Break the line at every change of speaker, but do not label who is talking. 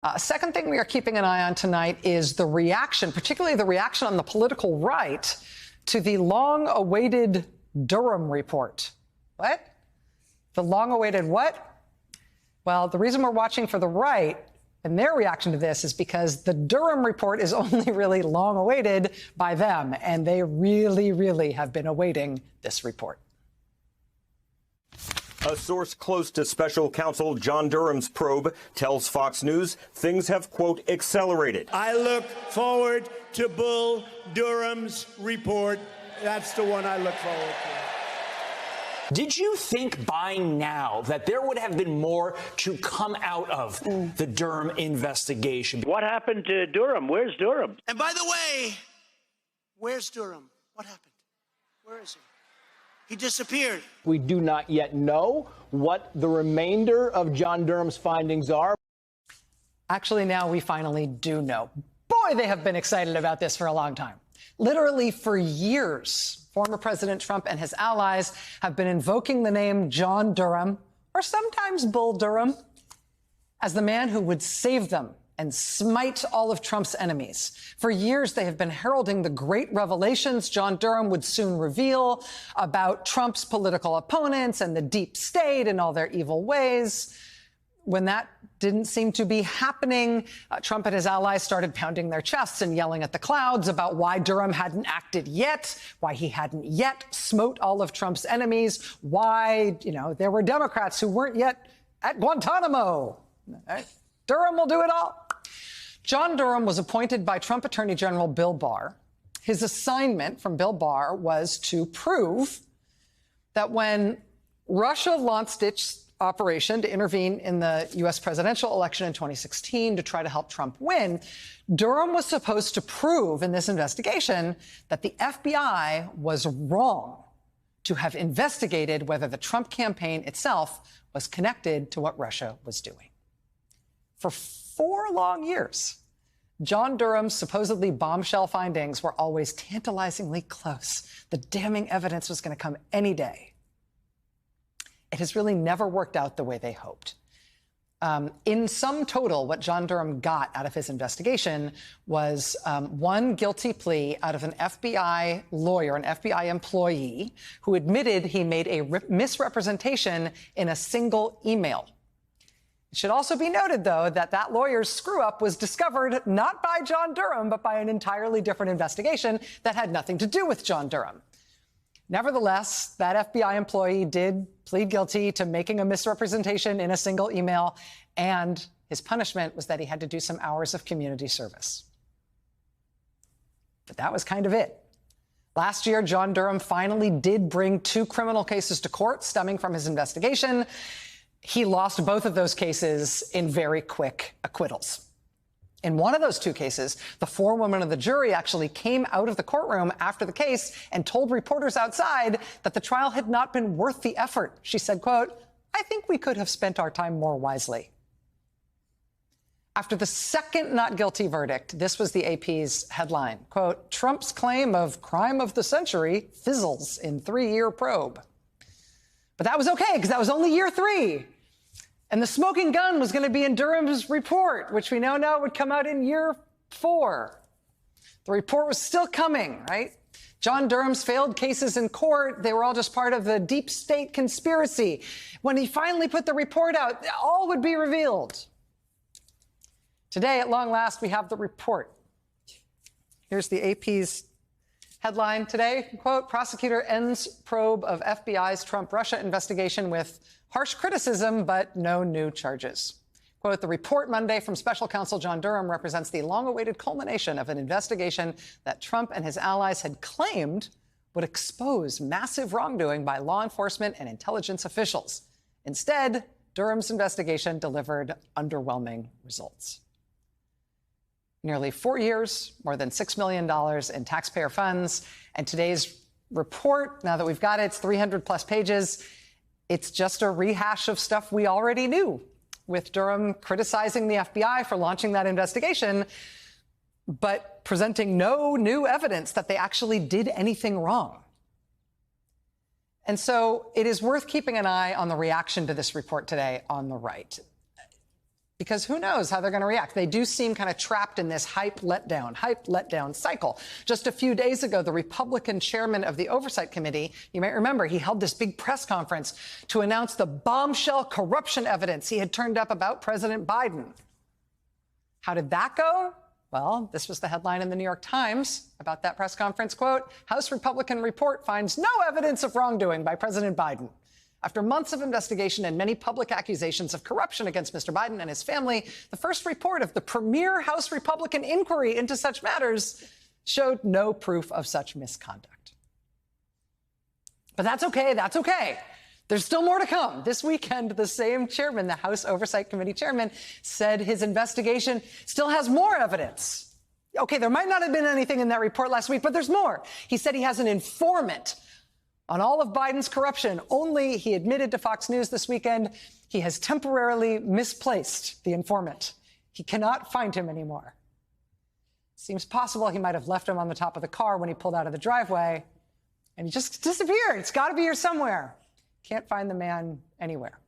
A second thing we are keeping an eye on tonight is the reaction, particularly the reaction on the political right, to the long-awaited Durham report. What? The long-awaited what? Well, the reason we're watching for the right and their reaction to this is because the Durham report is only really long-awaited by them, and they really, really have been awaiting this report.
A source close to special counsel John Durham's probe tells Fox News things have, quote, accelerated.
I look forward to Bull Durham's report. That's the one I look forward to.
Did you think by now that there would have been more to come out of the Durham investigation?
What happened to Durham? Where's Durham?
And by the way, where's Durham? What happened? Where is he? He disappeared.
We do not yet know what the remainder of John Durham's findings are.
Actually, now we finally do know. Boy, they have been excited about this for a long time. Literally for years, former President Trump and his allies have been invoking the name John Durham, or sometimes Bull Durham, as the man who would save them and smite all of Trump's enemies. For years, they have been heralding the great revelations John Durham would soon reveal about Trump's political opponents and the deep state and all their evil ways. When that didn't seem to be happening, Trump and his allies started pounding their chests and yelling at the clouds about why Durham hadn't acted yet, why he hadn't yet smote all of Trump's enemies, why, there were Democrats who weren't yet at Guantanamo. Durham will do it all. John Durham was appointed by Trump Attorney General Bill Barr. His assignment from Bill Barr was to prove that when Russia launched its operation to intervene in the U.S. presidential election in 2016 to try to help Trump win, Durham was supposed to prove in this investigation that the FBI was wrong to have investigated whether the Trump campaign itself was connected to what Russia was doing. For 4 long years, John Durham's supposedly bombshell findings were always tantalizingly close. The damning evidence was going to come any day. It has really never worked out the way they hoped. In sum total, what John Durham got out of his investigation was one guilty plea out of an FBI lawyer, an FBI employee, who admitted he made a misrepresentation in a single email. It should also be noted, though, that that lawyer's screw-up was discovered not by John Durham, but by an entirely different investigation that had nothing to do with John Durham. Nevertheless, that FBI employee did plead guilty to making a misrepresentation in a single email, and his punishment was that he had to do some hours of community service. But that was kind of it. Last year, John Durham finally did bring 2 criminal cases to court stemming from his investigation. He lost both of those cases in very quick acquittals. In one of those 2 cases, the forewoman of the jury actually came out of the courtroom after the case and told reporters outside that the trial had not been worth the effort. She said, quote, "I think we could have spent our time more wisely." After the second not guilty verdict, this was the AP's headline, quote, "Trump's claim of crime of the century fizzles in 3-year probe." But that was okay, because that was only year 3. And the smoking gun was going to be in Durham's report, which we now know would come out in year 4. The report was still coming, right? John Durham's failed cases in court, they were all just part of the deep state conspiracy. When he finally put the report out, all would be revealed. Today, at long last, we have the report. Here's the AP's headline today, quote, "Prosecutor ends probe of FBI's Trump-Russia investigation with harsh criticism, but no new charges." Quote, "The report Monday from special counsel John Durham represents the long-awaited culmination of an investigation that Trump and his allies had claimed would expose massive wrongdoing by law enforcement and intelligence officials. Instead, Durham's investigation delivered underwhelming results." Nearly 4 years, more than $6 million in taxpayer funds. And today's report, now that we've got it, it's 300-plus pages. It's just a rehash of stuff we already knew, with Durham criticizing the FBI for launching that investigation, but presenting no new evidence that they actually did anything wrong. And so it is worth keeping an eye on the reaction to this report today on the right. because who knows how they're going to react. They do seem kind of trapped in this hype letdown cycle. Just a few days ago, the Republican chairman of the Oversight Committee, you might remember, he held this big press conference to announce the bombshell corruption evidence he had turned up about President Biden. How did that go? Well, this was the headline in the New York Times about that press conference, quote, House Republican report finds no evidence of wrongdoing by President Biden. After months of investigation and many public accusations of corruption against Mr. Biden and his family, the first report of the premier House Republican inquiry into such matters showed no proof of such misconduct. But that's okay. That's okay. There's still more to come. This weekend, the same chairman, the House Oversight Committee chairman, said his investigation still has more evidence. Okay, there might not have been anything in that report last week, but there's more. He said he has an informant on all of Biden's corruption. Only, he admitted to Fox News this weekend, he has temporarily misplaced the informant. He cannot find him anymore. Seems possible he might have left him on the top of the car when he pulled out of the driveway, and he just disappeared. It's got to be here somewhere. Can't find the man anywhere.